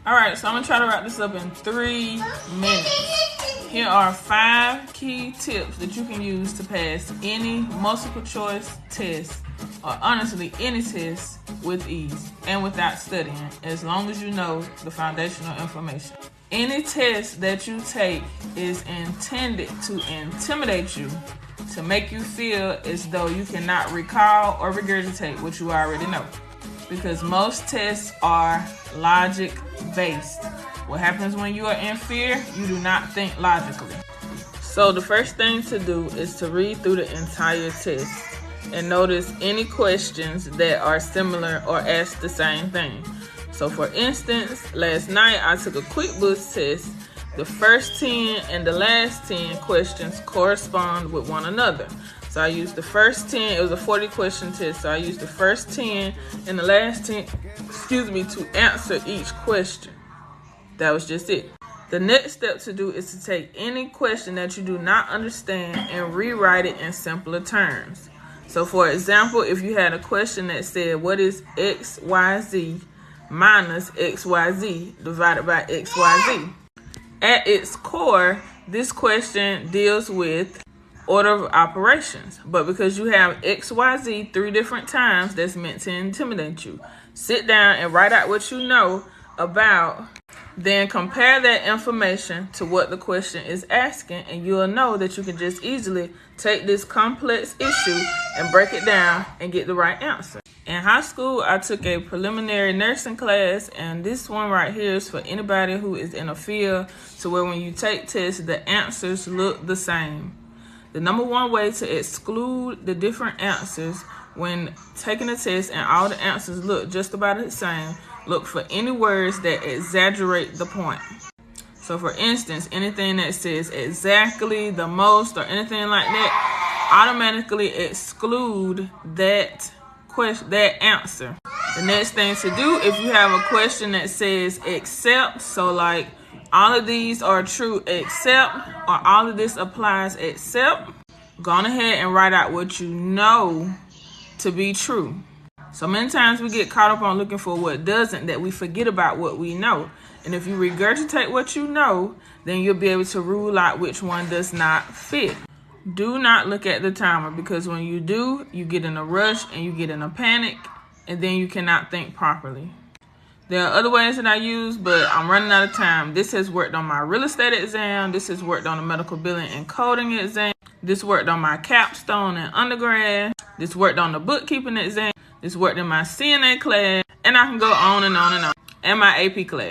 All right, so I'm gonna try to wrap this up in 3 minutes. Here are 5 key tips that you can use to pass any multiple choice test, or honestly any test, with ease and without studying, as long as you know the foundational information. Any test that you take is intended to intimidate you, to make you feel as though you cannot recall or regurgitate what you already know. Because most tests are logic based. What happens when you are in fear? You do not think logically. So the first thing to do is to read through the entire test and notice any questions that are similar or ask the same thing. So for instance, last night I took a QuickBooks test. The first 10 and the last 10 questions correspond with one another. So I used the first 10, it was a 40 question test, so I used the first 10 and the last 10, to answer each question. That was just it. The next step to do is to take any question that you do not understand and rewrite it in simpler terms. So for example, if you had a question that said, what is XYZ minus XYZ divided by XYZ? At its core, this question deals with order of operations, but because you have XYZ 3 different times, that's meant to intimidate you. Sit down and write out what you know about, then compare that information to what the question is asking, and you'll know that you can just easily take this complex issue and break it down and get the right answer. In high school, I took a preliminary nursing class, and this one right here is for anybody who is in a field to where when you take tests, the answers look the same. The number one way to exclude the different answers when taking a test and all the answers look just about the same, look for any words that exaggerate the point. So for instance, anything that says exactly, the most, or anything like that, automatically exclude that answer. The next thing to do, if you have a question that says except, so like all of these are true except, or all of this applies except, go on ahead and write out what you know to be true. So many times we get caught up on looking for what doesn't, that we forget about what we know. And if you regurgitate what you know, then you'll be able to rule out which one does not fit. Do not look at the timer, because when you do, you get in a rush and you get in a panic, and then you cannot think properly. There are other ways that I use, but I'm running out of time. This has worked on my real estate exam. This has worked on the medical billing and coding exam. This worked on my capstone in undergrad. This worked on the bookkeeping exam. This worked in my CNA class. And I can go on and on and on. And my AP class.